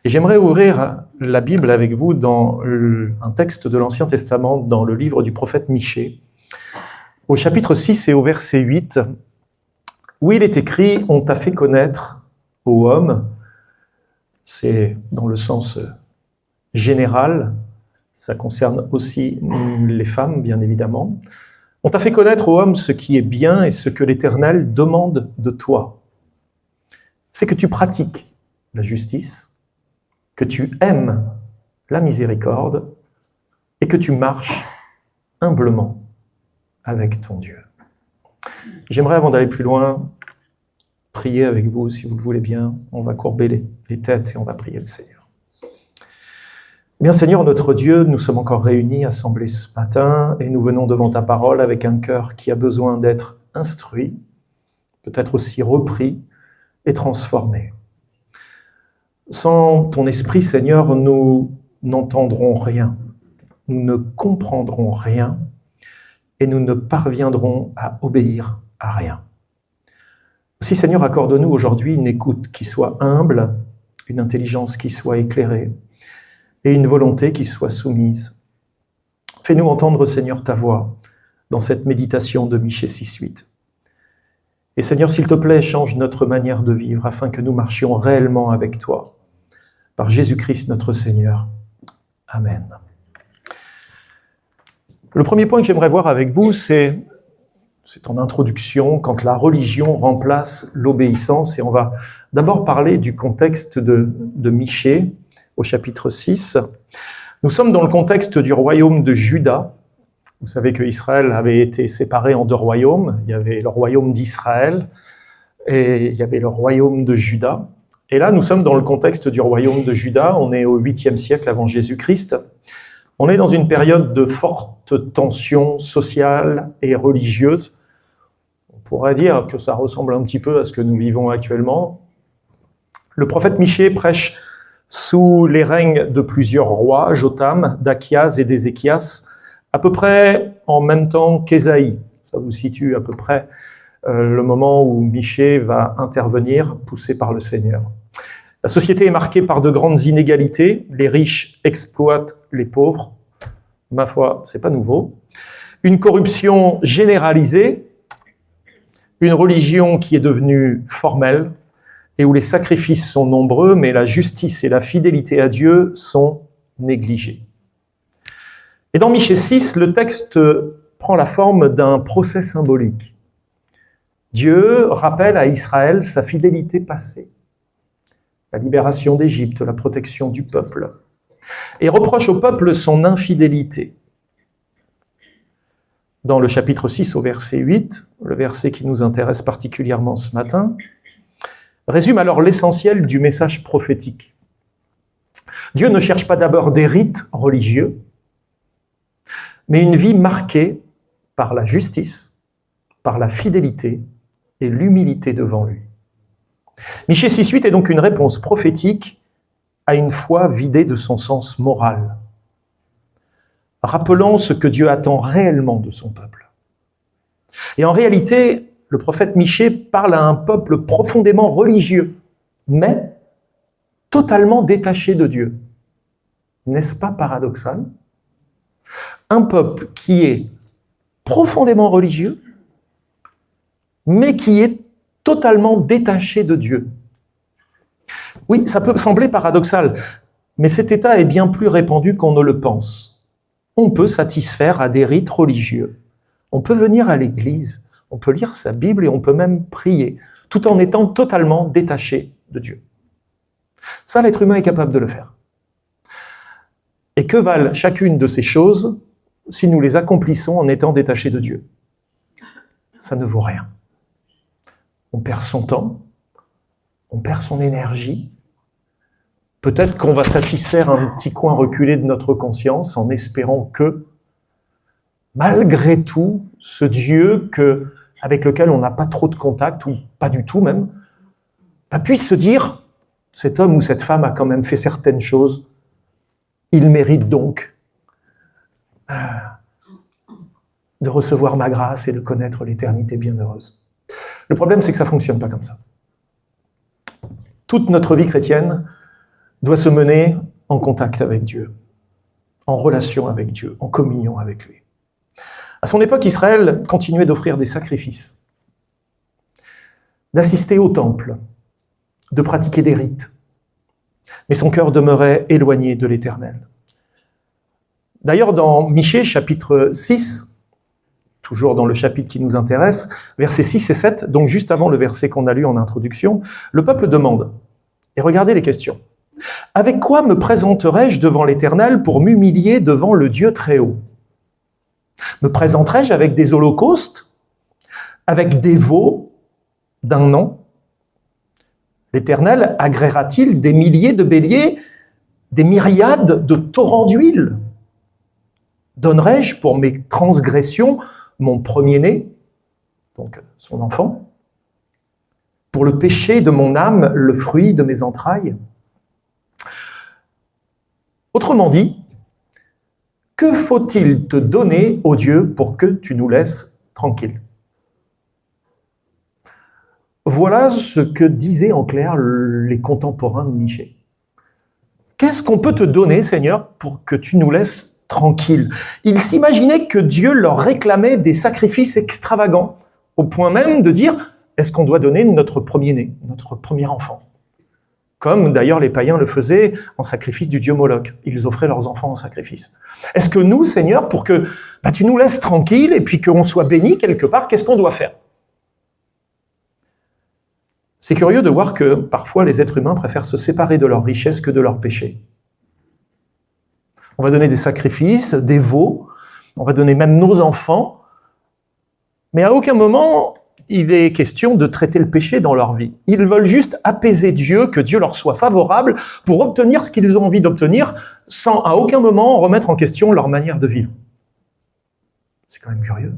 Et j'aimerais ouvrir la Bible avec vous dans un texte de l'Ancien Testament, dans le livre du prophète Michée, au chapitre 6 et au verset 8, où il est écrit « On t'a fait connaître, ô homme », c'est dans le sens général, ça concerne aussi les femmes, bien évidemment. « On t'a fait connaître, ô homme, ce qui est bien et ce que l'Éternel demande de toi. C'est que tu pratiques la justice, que tu aimes la miséricorde et que tu marches humblement avec ton Dieu. » J'aimerais, avant d'aller plus loin, prier avec vous, si vous le voulez bien. On va courber les têtes et on va prier le Seigneur. Bien, Seigneur, notre Dieu, nous sommes encore réunis, assemblés ce matin, et nous venons devant ta parole avec un cœur qui a besoin d'être instruit, peut-être aussi repris et transformé. Sans ton esprit, Seigneur, nous n'entendrons rien, nous ne comprendrons rien, et nous ne parviendrons à obéir à rien. Aussi, Seigneur, accorde-nous aujourd'hui une écoute qui soit humble, une intelligence qui soit éclairée, et une volonté qui soit soumise. Fais-nous entendre, Seigneur, ta voix dans cette méditation de Michée 6-8. Et Seigneur, s'il te plaît, change notre manière de vivre afin que nous marchions réellement avec toi. Par Jésus-Christ, notre Seigneur. Amen. Le premier point que j'aimerais voir avec vous, c'est en introduction, quand la religion remplace l'obéissance. Et on va d'abord parler du contexte de Michée, au chapitre 6. Nous sommes dans le contexte du royaume de Juda. Vous savez qu'Israël avait été séparé en deux royaumes. Il y avait le royaume d'Israël et il y avait le royaume de Juda. Et là, nous sommes dans le contexte du royaume de Juda. On est au 8e siècle avant Jésus-Christ. On est dans une période de forte tension sociale et religieuse. On pourrait dire que ça ressemble un petit peu à ce que nous vivons actuellement. Le prophète Michée prêche sous les règnes de plusieurs rois, Jotham, d'Achias et d'Ézéchias, à peu près en même temps qu'Ésaïe. Ça vous situe à peu près le moment où Michée va intervenir, poussé par le Seigneur. La société est marquée par de grandes inégalités. Les riches exploitent les pauvres. Ma foi, c'est pas nouveau. Une corruption généralisée, une religion qui est devenue formelle, et où les sacrifices sont nombreux, mais la justice et la fidélité à Dieu sont négligées. Et dans Michée 6, le texte prend la forme d'un procès symbolique. Dieu rappelle à Israël sa fidélité passée, la libération d'Égypte, la protection du peuple, et reproche au peuple son infidélité. Dans le chapitre 6 au verset 8, le verset qui nous intéresse particulièrement ce matin, résume alors l'essentiel du message prophétique. Dieu ne cherche pas d'abord des rites religieux, mais une vie marquée par la justice, par la fidélité et l'humilité devant lui. Michée 6.8 est donc une réponse prophétique à une foi vidée de son sens moral, rappelant ce que Dieu attend réellement de son peuple. Et en réalité, le prophète Michée parle à un peuple profondément religieux, mais totalement détaché de Dieu. N'est-ce pas paradoxal ? Un peuple qui est profondément religieux, mais qui est totalement détaché de Dieu. Oui, ça peut sembler paradoxal, mais cet état est bien plus répandu qu'on ne le pense. On peut satisfaire à des rites religieux. On peut venir à l'église, on peut lire sa Bible et on peut même prier, tout en étant totalement détaché de Dieu. Ça, l'être humain est capable de le faire. Et que valent chacune de ces choses si nous les accomplissons en étant détachés de Dieu ? Ça ne vaut rien. On perd son temps, on perd son énergie. Peut-être qu'on va satisfaire un petit coin reculé de notre conscience en espérant que, malgré tout, ce Dieu avec lequel on n'a pas trop de contact, ou pas du tout même, puisse se dire, cet homme ou cette femme a quand même fait certaines choses, il mérite donc de recevoir ma grâce et de connaître l'éternité bienheureuse. Le problème, c'est que ça ne fonctionne pas comme ça. Toute notre vie chrétienne doit se mener en contact avec Dieu, en relation avec Dieu, en communion avec lui. À son époque, Israël continuait d'offrir des sacrifices, d'assister au temple, de pratiquer des rites. Mais son cœur demeurait éloigné de l'Éternel. D'ailleurs, dans Michée, chapitre 6, toujours dans le chapitre qui nous intéresse, versets 6 et 7, donc juste avant le verset qu'on a lu en introduction, le peuple demande, et regardez les questions. « Avec quoi me présenterai-je devant l'Éternel pour m'humilier devant le Dieu très haut ? Me présenterai-je avec des holocaustes, avec des veaux d'un an ? L'Éternel agréera-t-il des milliers de béliers, des myriades de torrents d'huile ? Donnerai-je pour mes transgressions mon premier-né, donc son enfant, pour le péché de mon âme, le fruit de mes entrailles ? Autrement dit, que faut-il te donner, ô Dieu, pour que tu nous laisses tranquilles ? Voilà ce que disaient en clair les contemporains de Michée. Qu'est-ce qu'on peut te donner, Seigneur, pour que tu nous laisses tranquilles ? Ils s'imaginaient que Dieu leur réclamait des sacrifices extravagants, au point même de dire, est-ce qu'on doit donner notre premier-né, notre premier enfant ? Comme d'ailleurs les païens le faisaient en sacrifice du dieu Moloch. Ils offraient leurs enfants en sacrifice. Est-ce que nous, Seigneur, pour que tu nous laisses tranquilles et puis qu'on soit bénis quelque part, qu'est-ce qu'on doit faire ? C'est curieux de voir que parfois les êtres humains préfèrent se séparer de leur richesse que de leur péché. On va donner des sacrifices, des veaux, on va donner même nos enfants, mais à aucun moment il est question de traiter le péché dans leur vie. Ils veulent juste apaiser Dieu, que Dieu leur soit favorable pour obtenir ce qu'ils ont envie d'obtenir, sans à aucun moment remettre en question leur manière de vivre. C'est quand même curieux.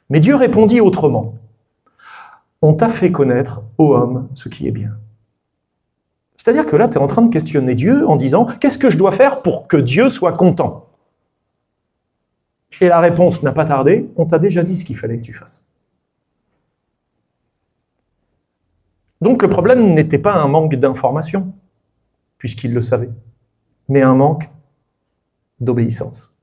Mais Dieu répondit autrement. On t'a fait connaître, ô homme, ce qui est bien. C'est-à-dire que là, tu es en train de questionner Dieu en disant « Qu'est-ce que je dois faire pour que Dieu soit content ?» Et la réponse n'a pas tardé, on t'a déjà dit ce qu'il fallait que tu fasses. Donc le problème n'était pas un manque d'information, puisqu'il le savait, mais un manque d'obéissance.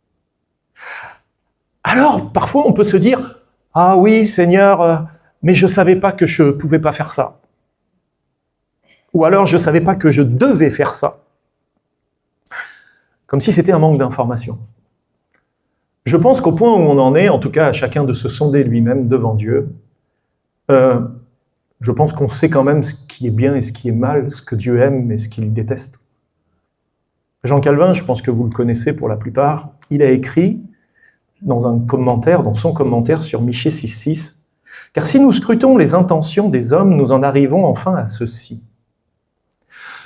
Alors, parfois, on peut se dire « Ah oui, Seigneur, mais je ne savais pas que je ne pouvais pas faire ça. » Ou alors, je ne savais pas que je devais faire ça. Comme si c'était un manque d'information. Je pense qu'au point où on en est, en tout cas à chacun de se sonder lui-même devant Dieu, je pense qu'on sait quand même ce qui est bien et ce qui est mal, ce que Dieu aime et ce qu'il déteste. Jean Calvin, je pense que vous le connaissez pour la plupart, il a écrit dans son commentaire sur Michée 6.6, « Car si nous scrutons les intentions des hommes, nous en arrivons enfin à ceci.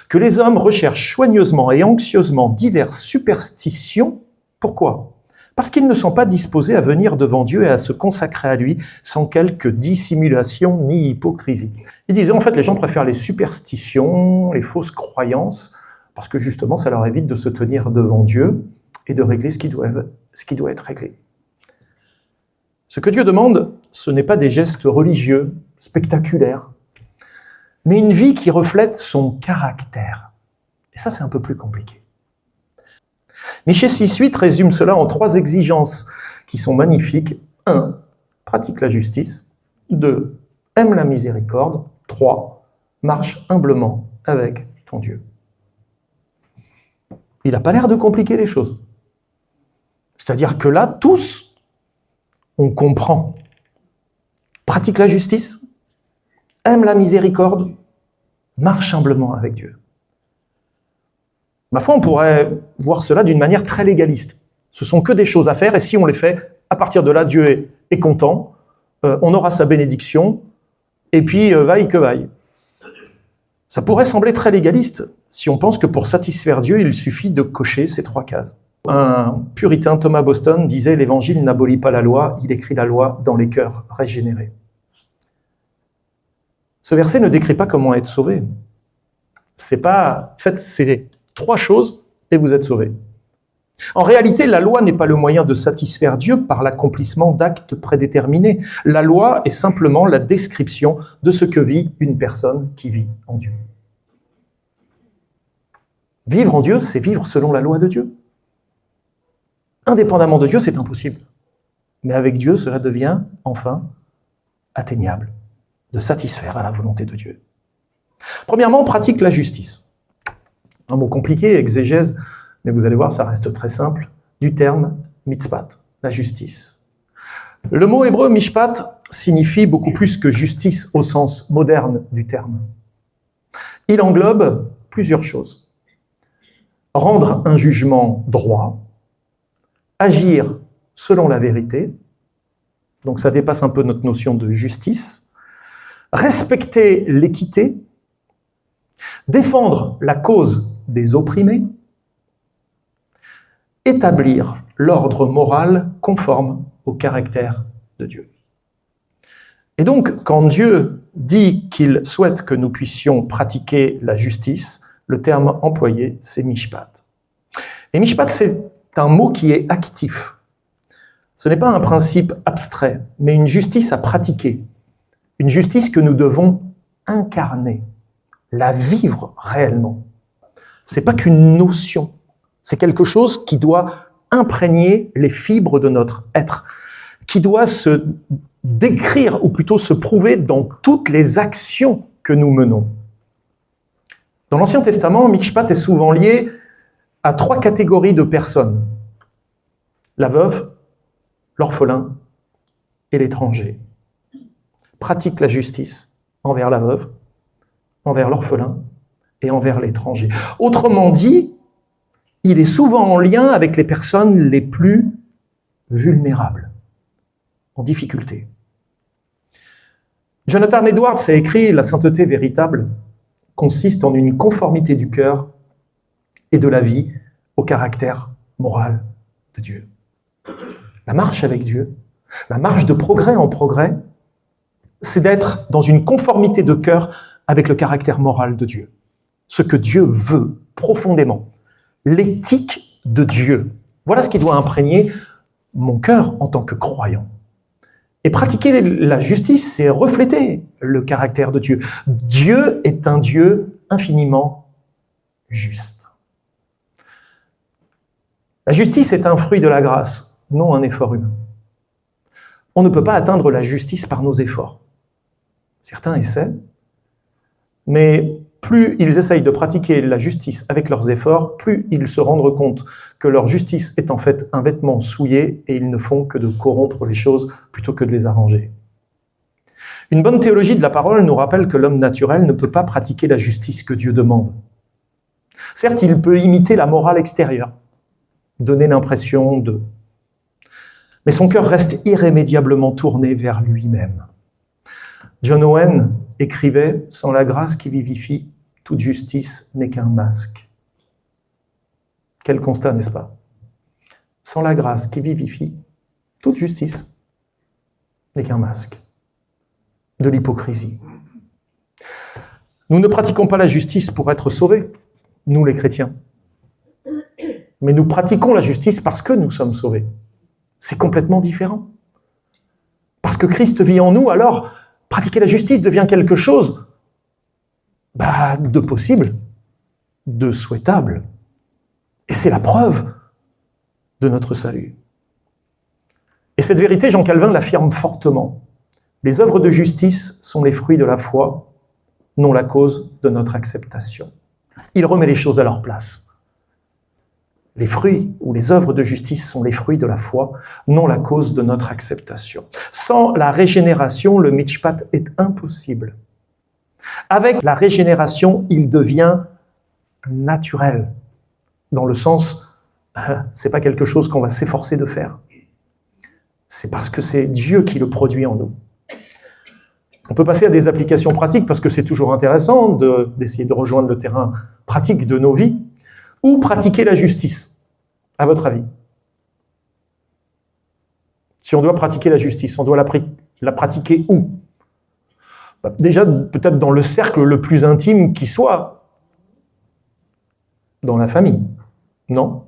Que les hommes recherchent soigneusement et anxieusement diverses superstitions. Pourquoi ? Parce qu'ils ne sont pas disposés à venir devant Dieu et à se consacrer à lui sans quelque dissimulation ni hypocrisie. » Il disait en fait les gens préfèrent les superstitions, les fausses croyances, parce que justement ça leur évite de se tenir devant Dieu et de régler ce qui doit être réglé. Ce que Dieu demande, ce n'est pas des gestes religieux, spectaculaires, mais une vie qui reflète son caractère. Et ça, c'est un peu plus compliqué. Michée 6.8 résume cela en 3 exigences qui sont magnifiques. 1. Pratique la justice. 2. Aime la miséricorde. 3. Marche humblement avec ton Dieu. Il n'a pas l'air de compliquer les choses. C'est-à-dire que là, tous, on comprend. Pratique la justice. Aime la miséricorde. Marche humblement avec Dieu. Ma foi, on pourrait voir cela d'une manière très légaliste. Ce sont que des choses à faire, et si on les fait, à partir de là, Dieu est content, on aura sa bénédiction, et puis vaille que vaille. Ça pourrait sembler très légaliste, si on pense que pour satisfaire Dieu, il suffit de cocher ces 3 cases. Un puritain, Thomas Boston, disait « L'Évangile n'abolit pas la loi, il écrit la loi dans les cœurs régénérés. » Ce verset ne décrit pas comment être sauvé. C'est pas « faites ces 3 choses et vous êtes sauvés ». En réalité, la loi n'est pas le moyen de satisfaire Dieu par l'accomplissement d'actes prédéterminés. La loi est simplement la description de ce que vit une personne qui vit en Dieu. Vivre en Dieu, c'est vivre selon la loi de Dieu. Indépendamment de Dieu, c'est impossible. Mais avec Dieu, cela devient enfin atteignable, de satisfaire à la volonté de Dieu. Premièrement, on pratique la justice. Un mot compliqué, exégèse, mais vous allez voir, ça reste très simple, du terme mitzpat, la justice. Le mot hébreu mishpat signifie beaucoup plus que justice au sens moderne du terme. Il englobe plusieurs choses. Rendre un jugement droit, agir selon la vérité, donc ça dépasse un peu notre notion de justice, respecter l'équité, défendre la cause des opprimés, établir l'ordre moral conforme au caractère de Dieu. Et donc, quand Dieu dit qu'il souhaite que nous puissions pratiquer la justice, le terme employé, c'est mishpat. Et mishpat, c'est un mot qui est actif. Ce n'est pas un principe abstrait, mais une justice à pratiquer. Une justice que nous devons incarner, la vivre réellement. Ce n'est pas qu'une notion, c'est quelque chose qui doit imprégner les fibres de notre être, qui doit se décrire, ou plutôt se prouver dans toutes les actions que nous menons. Dans l'Ancien Testament, mishpat est souvent lié à 3 catégories de personnes. La veuve, l'orphelin et l'étranger. Pratique la justice envers la veuve, envers l'orphelin et envers l'étranger. Autrement dit, il est souvent en lien avec les personnes les plus vulnérables, en difficulté. Jonathan Edwards a écrit « La sainteté véritable consiste en une conformité du cœur et de la vie au caractère moral de Dieu. » La marche avec Dieu, la marche de progrès en progrès, c'est d'être dans une conformité de cœur avec le caractère moral de Dieu. Ce que Dieu veut profondément. L'éthique de Dieu. Voilà ce qui doit imprégner mon cœur en tant que croyant. Et pratiquer la justice, c'est refléter le caractère de Dieu. Dieu est un Dieu infiniment juste. La justice est un fruit de la grâce, non un effort humain. On ne peut pas atteindre la justice par nos efforts. Certains essaient, mais plus ils essayent de pratiquer la justice avec leurs efforts, plus ils se rendent compte que leur justice est en fait un vêtement souillé et ils ne font que de corrompre les choses plutôt que de les arranger. Une bonne théologie de la parole nous rappelle que l'homme naturel ne peut pas pratiquer la justice que Dieu demande. Certes, il peut imiter la morale extérieure, donner l'impression de... Mais son cœur reste irrémédiablement tourné vers lui-même. John Owen écrivait « Sans la grâce qui vivifie, toute justice n'est qu'un masque. » Quel constat, n'est-ce pas? Sans la grâce qui vivifie, toute justice n'est qu'un masque de l'hypocrisie. Nous ne pratiquons pas la justice pour être sauvés, nous les chrétiens. Mais nous pratiquons la justice parce que nous sommes sauvés. C'est complètement différent. Parce que Christ vit en nous, alors pratiquer la justice devient quelque chose de possible, de souhaitable. Et c'est la preuve de notre salut. Et cette vérité, Jean Calvin l'affirme fortement. Les œuvres de justice sont les fruits de la foi, non la cause de notre acceptation. Il remet les choses à leur place. Les fruits ou les œuvres de justice sont les fruits de la foi, non la cause de notre acceptation. Sans la régénération, le mishpat est impossible. Avec la régénération, il devient naturel, dans le sens, c'est pas quelque chose qu'on va s'efforcer de faire. C'est parce que c'est Dieu qui le produit en nous. On peut passer à des applications pratiques parce que c'est toujours intéressant d'essayer de rejoindre le terrain pratique de nos vies. Ou pratiquer la justice, à votre avis? Si on doit pratiquer la justice, on doit la pratiquer où? Déjà, peut-être dans le cercle le plus intime qui soit, dans la famille, non?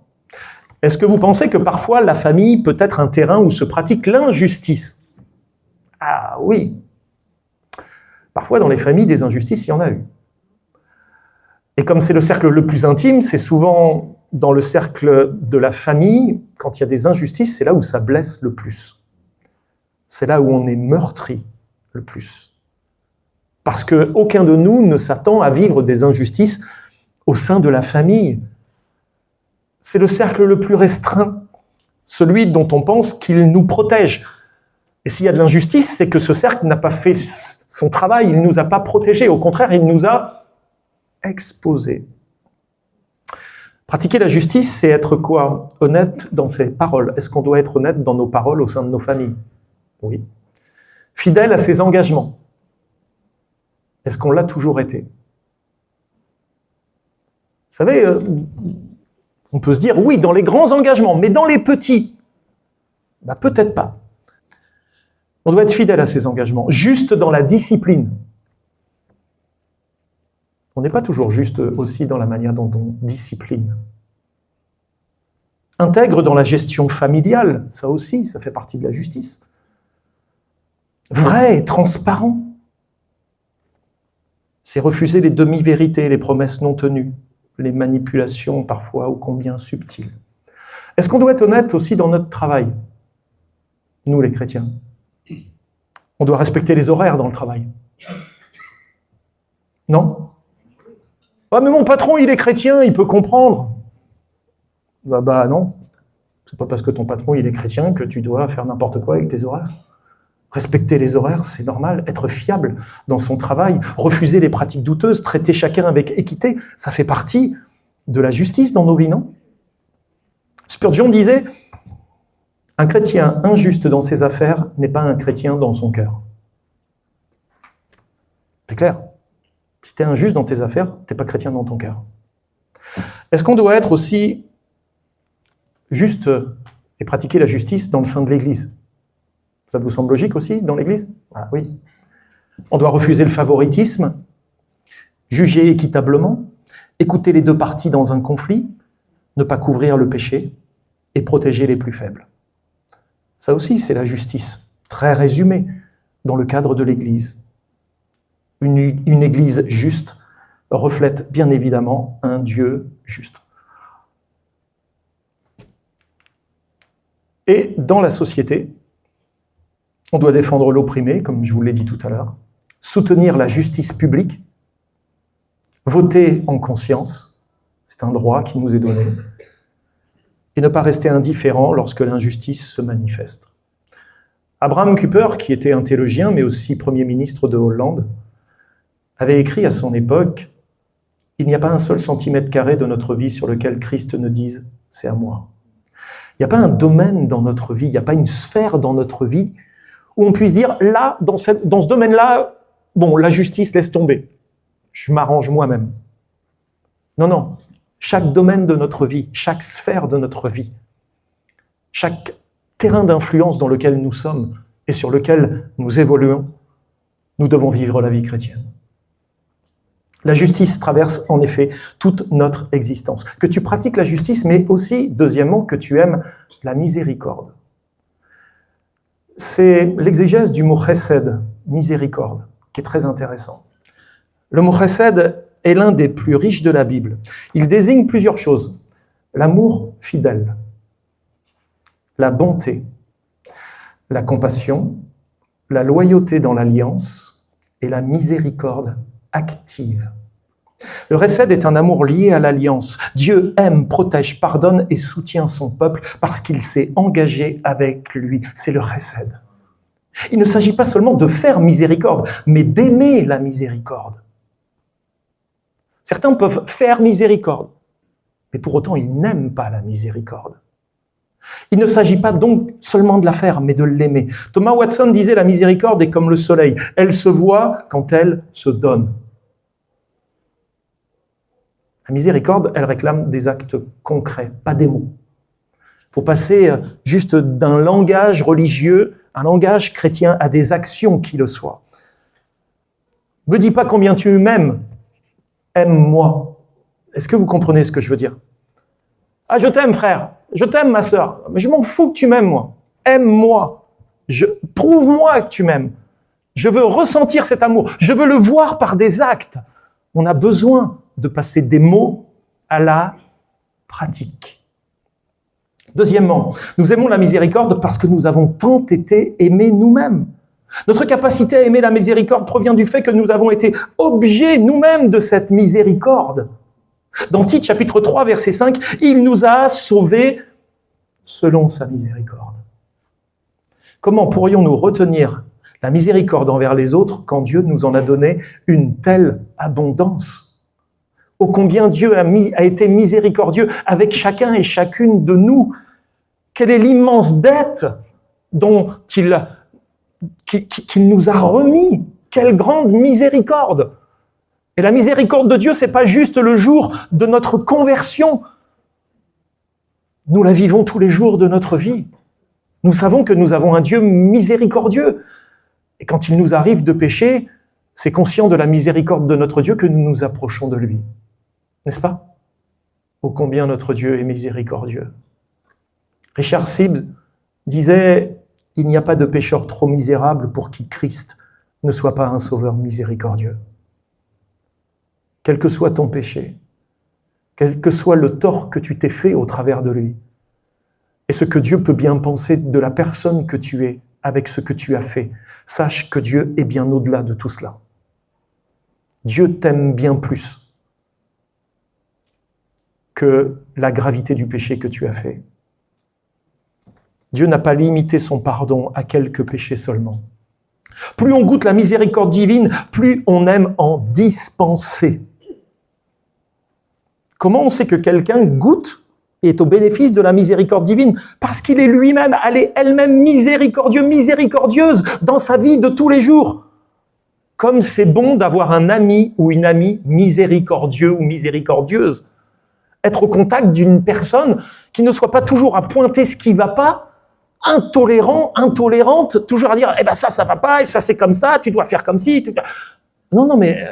Est-ce que vous pensez que parfois la famille peut être un terrain où se pratique l'injustice? Ah oui. Parfois dans les familles, des injustices, il y en a eu. Et comme c'est le cercle le plus intime, c'est souvent dans le cercle de la famille, quand il y a des injustices, c'est là où ça blesse le plus. C'est là où on est meurtri le plus. Parce qu'aucun de nous ne s'attend à vivre des injustices au sein de la famille. C'est le cercle le plus restreint, celui dont on pense qu'il nous protège. Et s'il y a de l'injustice, c'est que ce cercle n'a pas fait son travail, il ne nous a pas protégés. Au contraire, il nous a exposés. Pratiquer la justice, c'est être quoi? Honnête dans ses paroles. Est-ce qu'on doit être honnête dans nos paroles au sein de nos familles? Oui. Fidèle à ses engagements. Est-ce qu'on l'a toujours été? Vous savez, on peut se dire, oui, dans les grands engagements, mais dans les petits, peut-être pas. On doit être fidèle à ses engagements, juste dans la discipline. On n'est pas toujours juste aussi dans la manière dont on discipline. Intègre dans la gestion familiale, ça aussi, ça fait partie de la justice. Vrai et transparent. C'est refuser les demi-vérités, les promesses non tenues, les manipulations parfois ô combien subtiles. Est-ce qu'on doit être honnête aussi dans notre travail? Nous, les chrétiens. On doit respecter les horaires dans le travail. Non? Ah, mais mon patron, il est chrétien, il peut comprendre. Non. C'est pas parce que ton patron, il est chrétien que tu dois faire n'importe quoi avec tes horaires. Respecter les horaires, c'est normal. Être fiable dans son travail, refuser les pratiques douteuses, traiter chacun avec équité, ça fait partie de la justice dans nos vies, non? Spurgeon disait, un chrétien injuste dans ses affaires n'est pas un chrétien dans son cœur. C'est clair. Si tu es injuste dans tes affaires, tu n'es pas chrétien dans ton cœur. Est-ce qu'on doit être aussi juste et pratiquer la justice dans le sein de l'Église? Ça vous semble logique aussi dans l'Église? Ah oui. On doit refuser le favoritisme, juger équitablement, écouter les deux parties dans un conflit, ne pas couvrir le péché et protéger les plus faibles. Ça aussi, c'est la justice, très résumée dans le cadre de l'Église. Une Église juste reflète bien évidemment un Dieu juste. Et dans la société, on doit défendre l'opprimé, comme je vous l'ai dit tout à l'heure, soutenir la justice publique, voter en conscience, c'est un droit qui nous est donné, et ne pas rester indifférent lorsque l'injustice se manifeste. Abraham Kuyper, qui était un théologien, mais aussi Premier ministre de Hollande, avait écrit à son époque « Il n'y a pas un seul centimètre carré de notre vie sur lequel Christ ne dise « c'est à moi ». Il n'y a pas un domaine dans notre vie, il n'y a pas une sphère dans notre vie où on puisse dire « là, dans ce domaine-là, bon, la justice laisse tomber, je m'arrange moi-même ». Non. Chaque domaine de notre vie, chaque sphère de notre vie, chaque terrain d'influence dans lequel nous sommes et sur lequel nous évoluons, nous devons vivre la vie chrétienne. La justice traverse en effet toute notre existence. Que tu pratiques la justice, mais aussi, deuxièmement, que tu aimes la miséricorde. C'est l'exégèse du mot chesed, miséricorde, qui est très intéressant. Le mot chesed est l'un des plus riches de la Bible. Il désigne plusieurs choses. L'amour fidèle, la bonté, la compassion, la loyauté dans l'alliance et la miséricorde active. Le chesed est un amour lié à l'alliance. Dieu aime, protège, pardonne et soutient son peuple parce qu'il s'est engagé avec lui. C'est le chesed. Il ne s'agit pas seulement de faire miséricorde, mais d'aimer la miséricorde. Certains peuvent faire miséricorde, mais pour autant ils n'aiment pas la miséricorde. Il ne s'agit pas donc seulement de la faire, mais de l'aimer. Thomas Watson disait la miséricorde est comme le soleil, elle se voit quand elle se donne. La miséricorde, elle réclame des actes concrets, pas des mots. Il faut passer juste d'un langage religieux, un langage chrétien, à des actions qui le soient. Ne me dis pas combien tu m'aimes, aime-moi. Est-ce que vous comprenez ce que je veux dire? Ah, je t'aime, frère. Je t'aime, ma sœur. Mais je m'en fous que tu m'aimes, moi. Aime-moi. Prouve-moi que tu m'aimes. Je veux ressentir cet amour. Je veux le voir par des actes. On a besoin de passer des mots à la pratique. Deuxièmement, nous aimons la miséricorde parce que nous avons tant été aimés nous-mêmes. Notre capacité à aimer la miséricorde provient du fait que nous avons été objets nous-mêmes de cette miséricorde. Dans Tite chapitre 3, verset 5, « Il nous a sauvés selon sa miséricorde. » Comment pourrions-nous retenir la miséricorde envers les autres quand Dieu nous en a donné une telle abondance? Ô combien Dieu a été miséricordieux avec chacun et chacune de nous. Quelle est l'immense dette dont qu'il nous a remis. Quelle grande miséricorde! Et la miséricorde de Dieu, c'est pas juste le jour de notre conversion. Nous la vivons tous les jours de notre vie. Nous savons que nous avons un Dieu miséricordieux. Et quand il nous arrive de pécher, c'est conscient de la miséricorde de notre Dieu que nous nous approchons de lui. N'est-ce pas? Ô combien notre Dieu est miséricordieux. Richard Sibbes disait « Il n'y a pas de pécheur trop misérable pour qui Christ ne soit pas un sauveur miséricordieux. » Quel que soit ton péché, quel que soit le tort que tu t'es fait au travers de lui, et ce que Dieu peut bien penser de la personne que tu es avec ce que tu as fait, sache que Dieu est bien au-delà de tout cela. Dieu t'aime bien plus que la gravité du péché que tu as fait. Dieu n'a pas limité son pardon à quelques péchés seulement. Plus on goûte la miséricorde divine, plus on aime en dispenser. Comment on sait que quelqu'un goûte et est au bénéfice de la miséricorde divine? Parce qu'il est lui-même, elle est elle-même miséricordieux, miséricordieuse dans sa vie de tous les jours. Comme c'est bon d'avoir un ami ou une amie miséricordieux ou miséricordieuse. Être au contact d'une personne qui ne soit pas toujours à pointer ce qui ne va pas, intolérant, intolérante, toujours à dire « Eh ben ça va pas, et ça c'est comme ça, tu dois faire comme ci. » Non, mais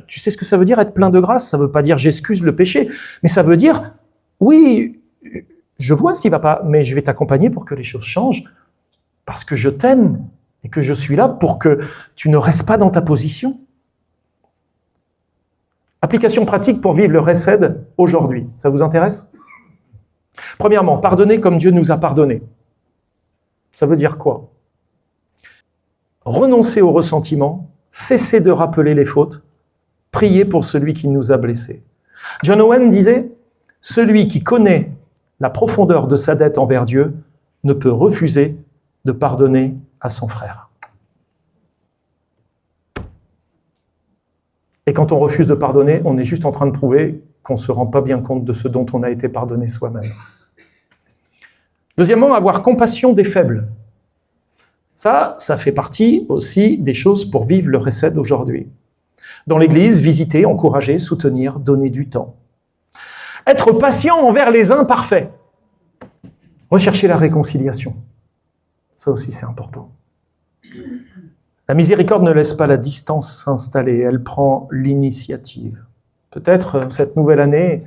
tu sais ce que ça veut dire être plein de grâce? Ça ne veut pas dire « j'excuse le péché », mais ça veut dire « oui, je vois ce qui ne va pas, mais je vais t'accompagner pour que les choses changent, parce que je t'aime et que je suis là pour que tu ne restes pas dans ta position. » Application pratique pour vivre le Hesed aujourd'hui. Ça vous intéresse? Premièrement, pardonner comme Dieu nous a pardonné. Ça veut dire quoi? Renoncer au ressentiment, cesser de rappeler les fautes, prier pour celui qui nous a blessés. John Owen disait « Celui qui connaît la profondeur de sa dette envers Dieu ne peut refuser de pardonner à son frère. » Et quand on refuse de pardonner, on est juste en train de prouver qu'on ne se rend pas bien compte de ce dont on a été pardonné soi-même. Deuxièmement, avoir compassion des faibles. Ça fait partie aussi des choses pour vivre le Hesed aujourd'hui. Dans l'Église, visiter, encourager, soutenir, donner du temps. Être patient envers les imparfaits. Rechercher la réconciliation. Ça aussi, c'est important. La miséricorde ne laisse pas la distance s'installer, elle prend l'initiative. Peut-être cette nouvelle année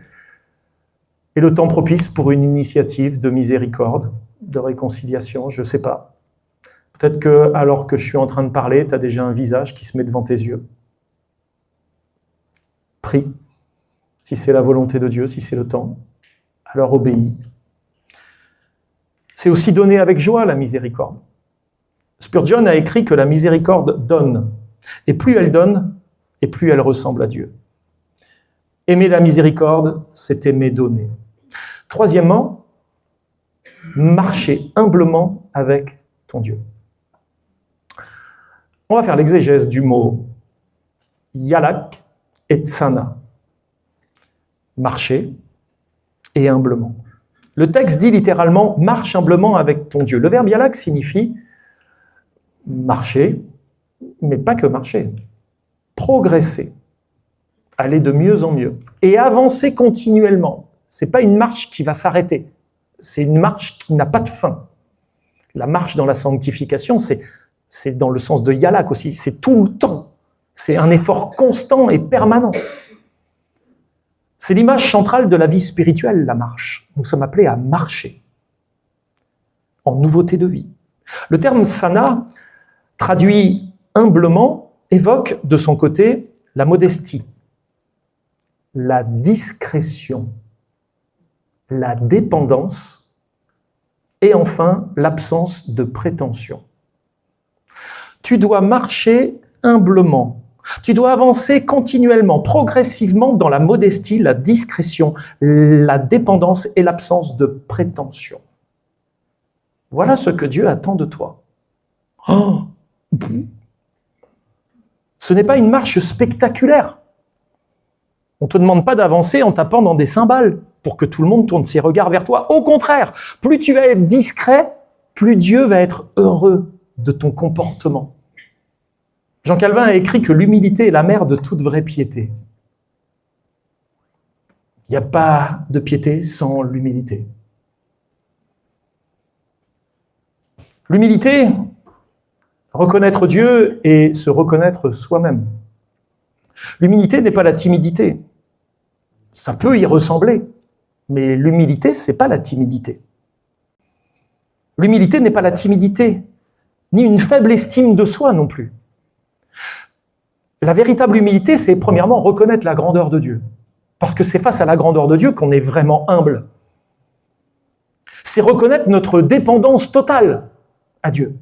est le temps propice pour une initiative de miséricorde, de réconciliation, je ne sais pas. Peut-être que, alors que je suis en train de parler, tu as déjà un visage qui se met devant tes yeux. Prie, si c'est la volonté de Dieu, si c'est le temps, alors obéis. C'est aussi donner avec joie la miséricorde. Spurgeon a écrit que la miséricorde donne, et plus elle donne, et plus elle ressemble à Dieu. Aimer la miséricorde, c'est aimer donner. Troisièmement, marcher humblement avec ton Dieu. On va faire l'exégèse du mot yalak et tsana. Marcher et humblement. Le texte dit littéralement « marche humblement avec ton Dieu ». Le verbe yalak signifie marcher, mais pas que marcher. Progresser, aller de mieux en mieux et avancer continuellement. Ce n'est pas une marche qui va s'arrêter, c'est une marche qui n'a pas de fin. La marche dans la sanctification, c'est dans le sens de yalak aussi, c'est tout le temps. C'est un effort constant et permanent. C'est l'image centrale de la vie spirituelle, la marche. Nous sommes appelés à marcher en nouveauté de vie. Le terme sana, traduit humblement, évoque de son côté la modestie. la discrétion, la dépendance et enfin l'absence de prétention. Tu dois marcher humblement. Tu dois avancer continuellement, progressivement dans la modestie, la discrétion, la dépendance et l'absence de prétention. Voilà ce que Dieu attend de toi. Oh. Ce n'est pas une marche spectaculaire. On ne te demande pas d'avancer en tapant dans des cymbales pour que tout le monde tourne ses regards vers toi. Au contraire, plus tu vas être discret, plus Dieu va être heureux de ton comportement. Jean Calvin a écrit que l'humilité est la mère de toute vraie piété. Il n'y a pas de piété sans l'humilité. L'humilité, reconnaître Dieu et se reconnaître soi-même. L'humilité n'est pas la timidité. Ça peut y ressembler, mais l'humilité, ce n'est pas la timidité. L'humilité n'est pas la timidité, ni une faible estime de soi non plus. La véritable humilité, c'est premièrement reconnaître la grandeur de Dieu. Parce que c'est face à la grandeur de Dieu qu'on est vraiment humble. C'est reconnaître notre dépendance totale à Dieu.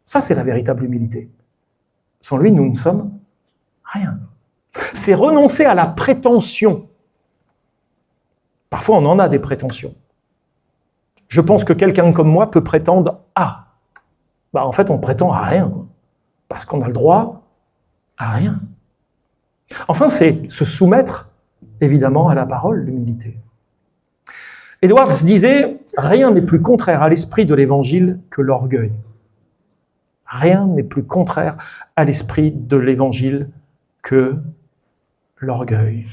Ça, c'est la véritable humilité. Sans lui, nous ne sommes rien. C'est renoncer à la prétention. Parfois, on en a des prétentions. Je pense que quelqu'un comme moi peut prétendre à. En fait, on prétend à rien. Parce qu'on a le droit à rien. Enfin, c'est se soumettre, évidemment, à la parole, l'humilité. Edwards disait « Rien n'est plus contraire à l'esprit de l'Évangile que l'orgueil. » Rien n'est plus contraire à l'esprit de l'Évangile que l'orgueil.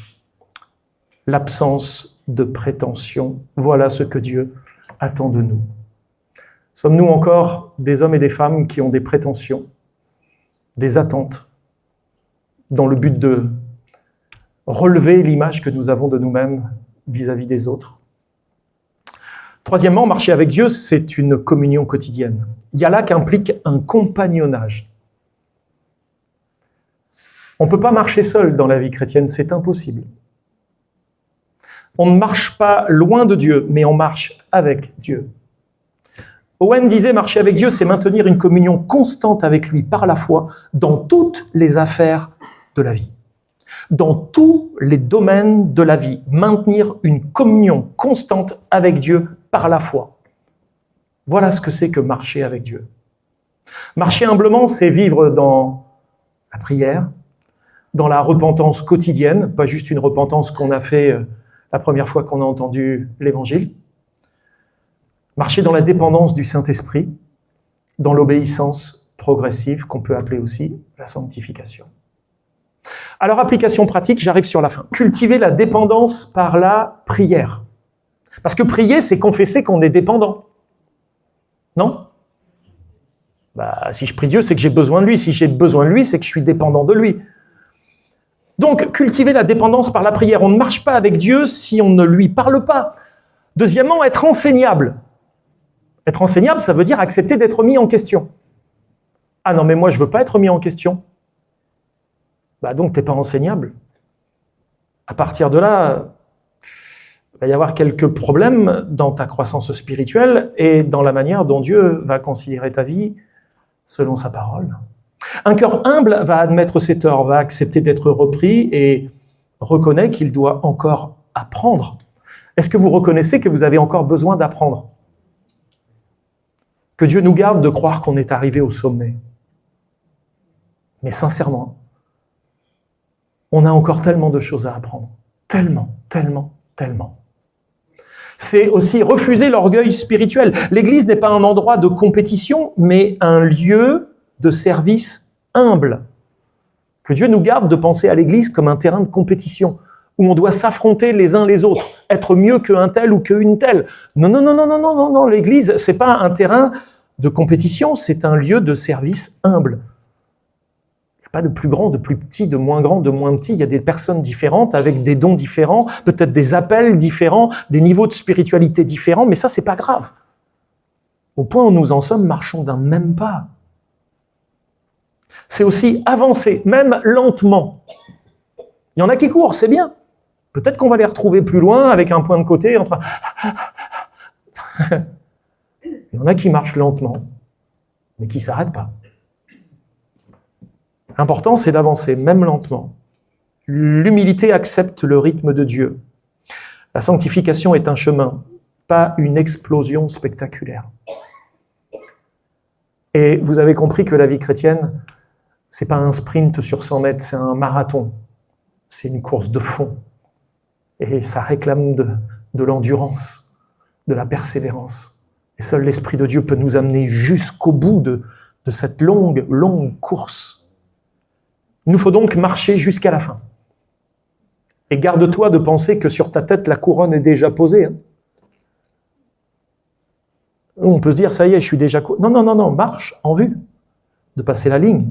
L'absence de prétention, voilà ce que Dieu attend de nous. Sommes-nous encore des hommes et des femmes qui ont des prétentions, des attentes, dans le but de relever l'image que nous avons de nous-mêmes vis-à-vis des autres? Troisièmement, marcher avec Dieu, c'est une communion quotidienne. Yalak implique un compagnonnage. On ne peut pas marcher seul dans la vie chrétienne, c'est impossible. On ne marche pas loin de Dieu, mais on marche avec Dieu. Owen disait, marcher avec Dieu, c'est maintenir une communion constante avec lui par la foi dans toutes les affaires de la vie. Dans tous les domaines de la vie, maintenir une communion constante avec Dieu par la foi. Voilà ce que c'est que marcher avec Dieu. Marcher humblement, c'est vivre dans la prière, dans la repentance quotidienne, pas juste une repentance qu'on a fait la première fois qu'on a entendu l'Évangile. Marcher dans la dépendance du Saint-Esprit, dans l'obéissance progressive qu'on peut appeler aussi la sanctification. Alors, application pratique, j'arrive sur la fin. Cultiver la dépendance par la prière. Parce que prier, c'est confesser qu'on est dépendant. Non ? Si je prie Dieu, c'est que j'ai besoin de lui. Si j'ai besoin de lui, c'est que je suis dépendant de lui. Donc, cultiver la dépendance par la prière. On ne marche pas avec Dieu si on ne lui parle pas. Deuxièmement, être enseignable. Être enseignable, ça veut dire accepter d'être mis en question. Ah non, mais moi, je ne veux pas être mis en question. Donc, tu n'es pas enseignable. À partir de là, il va y avoir quelques problèmes dans ta croissance spirituelle et dans la manière dont Dieu va considérer ta vie selon sa parole. Un cœur humble va admettre ses torts, va accepter d'être repris et reconnaît qu'il doit encore apprendre. Est-ce que vous reconnaissez que vous avez encore besoin d'apprendre ? Que Dieu nous garde de croire qu'on est arrivé au sommet. Mais sincèrement, on a encore tellement de choses à apprendre. Tellement, tellement, tellement. C'est aussi refuser l'orgueil spirituel. L'Église n'est pas un endroit de compétition, mais un lieu de service humble. Que Dieu nous garde de penser à l'Église comme un terrain de compétition, où on doit s'affronter les uns les autres, être mieux qu'un tel ou qu'une telle. Non, l'Église, c'est pas un terrain de compétition, c'est un lieu de service humble. Pas de plus grand, de plus petit, de moins grand, de moins petit. Il y a des personnes différentes avec des dons différents, peut-être des appels différents, des niveaux de spiritualité différents, mais ça, c'est pas grave. Au point où nous en sommes, marchons d'un même pas. C'est aussi avancer, même lentement. Il y en a qui courent, c'est bien. Peut-être qu'on va les retrouver plus loin avec un point de côté. Il y en a qui marchent lentement, mais qui ne s'arrêtent pas. L'important, c'est d'avancer, même lentement. L'humilité accepte le rythme de Dieu. La sanctification est un chemin, pas une explosion spectaculaire. Et vous avez compris que la vie chrétienne, c'est pas un sprint sur 100 mètres, c'est un marathon. C'est une course de fond. Et ça réclame de l'endurance, de la persévérance. Et seul l'Esprit de Dieu peut nous amener jusqu'au bout de cette longue course. Il nous faut donc marcher jusqu'à la fin. Et garde-toi de penser que sur ta tête, la couronne est déjà posée. On peut se dire, ça y est, je suis déjà... Non, marche en vue de passer la ligne.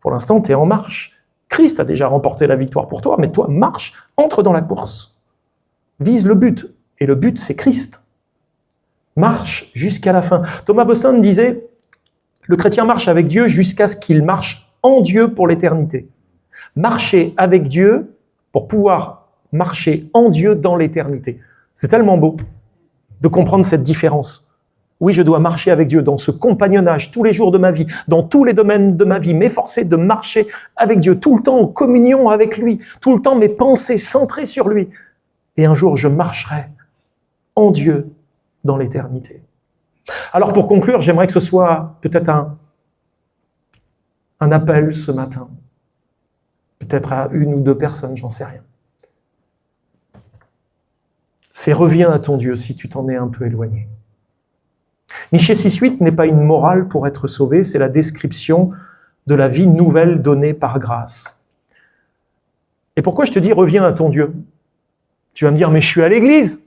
Pour l'instant, tu es en marche. Christ a déjà remporté la victoire pour toi, mais toi, marche, entre dans la course. Vise le but. Et le but, c'est Christ. Marche jusqu'à la fin. Thomas Boston disait, le chrétien marche avec Dieu jusqu'à ce qu'il marche en Dieu pour l'éternité. Marcher avec Dieu pour pouvoir marcher en Dieu dans l'éternité. C'est tellement beau de comprendre cette différence. Oui, je dois marcher avec Dieu dans ce compagnonnage tous les jours de ma vie, dans tous les domaines de ma vie, m'efforcer de marcher avec Dieu, tout le temps en communion avec lui, tout le temps mes pensées centrées sur lui. Et un jour, je marcherai en Dieu dans l'éternité. Alors pour conclure, j'aimerais que ce soit peut-être un appel ce matin, peut-être à 1 ou 2 personnes, j'en sais rien. C'est reviens à ton Dieu si tu t'en es un peu éloigné. Michée 6.8 n'est pas une morale pour être sauvé, c'est la description de la vie nouvelle donnée par grâce. Et pourquoi je te dis reviens à ton Dieu? Tu vas me dire, mais je suis à l'église,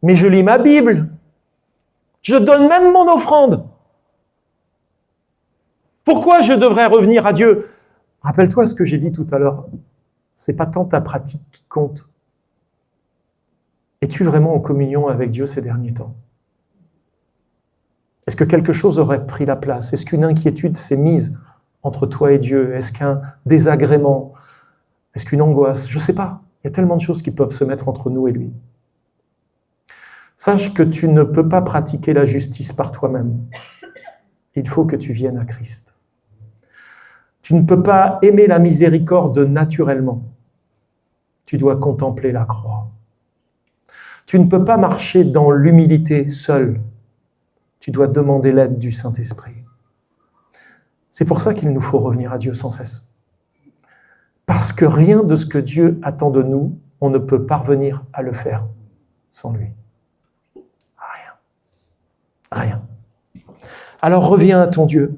mais je lis ma Bible, je donne même mon offrande. Pourquoi je devrais revenir à Dieu? Rappelle-toi ce que j'ai dit tout à l'heure, c'est pas tant ta pratique qui compte. Es-tu vraiment en communion avec Dieu ces derniers temps? Est-ce que quelque chose aurait pris la place? Est-ce qu'une inquiétude s'est mise entre toi et Dieu? Est-ce qu'un désagrément? Est-ce qu'une angoisse? Je ne sais pas. Il y a tellement de choses qui peuvent se mettre entre nous et lui. Sache que tu ne peux pas pratiquer la justice par toi-même. Il faut que tu viennes à Christ. Tu ne peux pas aimer la miséricorde naturellement. Tu dois contempler la croix. Tu ne peux pas marcher dans l'humilité seul. Tu dois demander l'aide du Saint-Esprit. C'est pour ça qu'il nous faut revenir à Dieu sans cesse. Parce que rien de ce que Dieu attend de nous, on ne peut parvenir à le faire sans lui. Rien. Alors reviens à ton Dieu.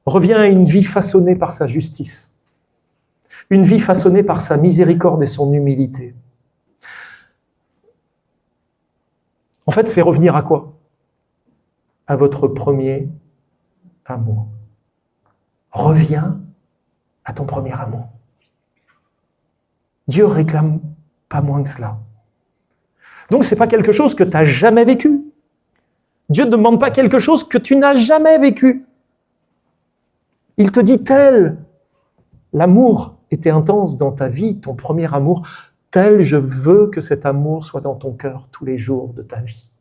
Reviens à une vie façonnée par sa justice. Une vie façonnée par sa miséricorde et son humilité. En fait, c'est revenir à quoi? À votre premier amour. Reviens à ton premier amour. Dieu réclame pas moins que cela. Donc, ce n'est pas quelque chose que tu n'as jamais vécu. Dieu ne demande pas quelque chose que tu n'as jamais vécu. Il te dit tel, l'amour était intense dans ta vie, ton premier amour, tel je veux que cet amour soit dans ton cœur tous les jours de ta vie.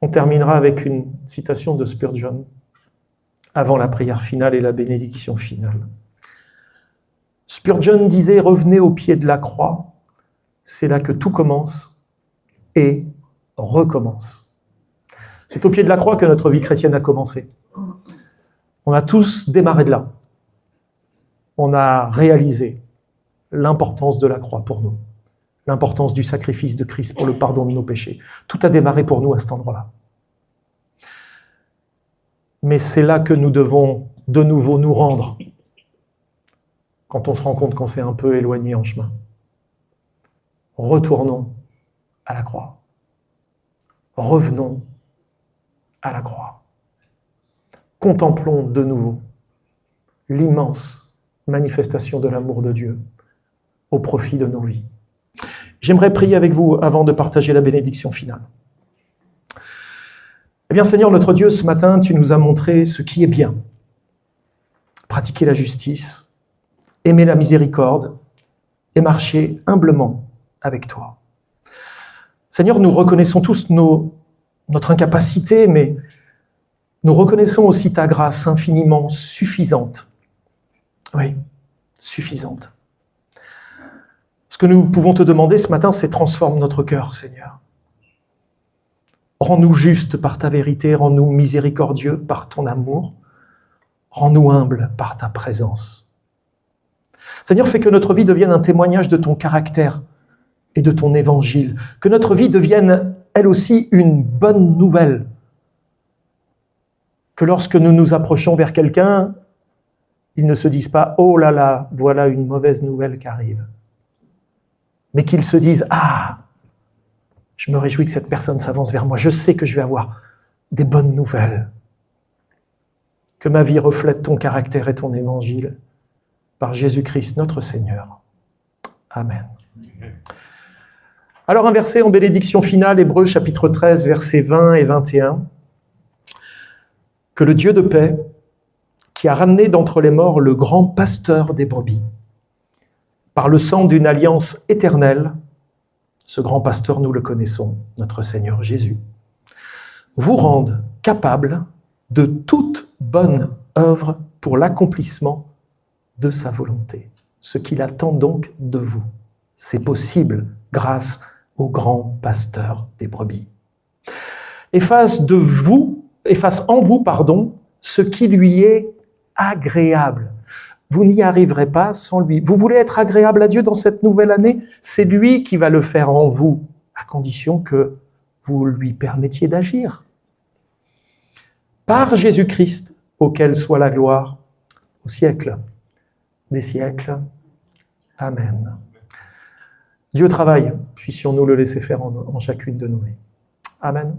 On terminera avec une citation de Spurgeon avant la prière finale et la bénédiction finale. Spurgeon disait « Revenez au pied de la croix, c'est là que tout commence et recommence. » C'est au pied de la croix que notre vie chrétienne a commencé. On a tous démarré de là. On a réalisé l'importance de la croix pour nous, l'importance du sacrifice de Christ pour le pardon de nos péchés. Tout a démarré pour nous à cet endroit-là. Mais c'est là que nous devons de nouveau nous rendre quand on se rend compte qu'on s'est un peu éloigné en chemin. Retournons à la croix. Revenons à la croix. Contemplons de nouveau l'immense manifestation de l'amour de Dieu au profit de nos vies. J'aimerais prier avec vous avant de partager la bénédiction finale. Eh bien, Seigneur, notre Dieu, ce matin, tu nous as montré ce qui est bien. Pratiquer la justice, aimer la miséricorde et marcher humblement avec toi. Seigneur, nous reconnaissons tous notre incapacité, mais nous reconnaissons aussi ta grâce infiniment suffisante. Oui, suffisante. Ce que nous pouvons te demander ce matin, c'est transforme notre cœur, Seigneur. Rends-nous justes par ta vérité, rends-nous miséricordieux par ton amour, rends-nous humbles par ta présence. Seigneur, fais que notre vie devienne un témoignage de ton caractère et de ton évangile, que notre vie devienne, elle aussi, une bonne nouvelle. Que lorsque nous nous approchons vers quelqu'un, ils ne se disent pas « Oh là là, voilà une mauvaise nouvelle qui arrive », mais qu'ils se disent « Ah, je me réjouis que cette personne s'avance vers moi, je sais que je vais avoir des bonnes nouvelles. » Que ma vie reflète ton caractère et ton évangile par Jésus-Christ notre Seigneur. Amen. Alors un verset en bénédiction finale, Hébreux chapitre 13, versets 20 et 21. Que le Dieu de paix, qui a ramené d'entre les morts le grand pasteur des brebis, par le sang d'une alliance éternelle, ce grand pasteur, nous le connaissons, notre Seigneur Jésus, vous rende capable de toute bonne œuvre pour l'accomplissement de sa volonté. Ce qu'il attend donc de vous, c'est possible grâce au grand pasteur des brebis. Efface en vous, ce qui lui est agréable. Vous n'y arriverez pas sans lui. Vous voulez être agréable à Dieu dans cette nouvelle année? C'est lui qui va le faire en vous, à condition que vous lui permettiez d'agir. Par Jésus-Christ, auquel soit la gloire au siècle des siècles. Amen. Dieu travaille, puissions-nous le laisser faire en chacune de nos vies. Amen.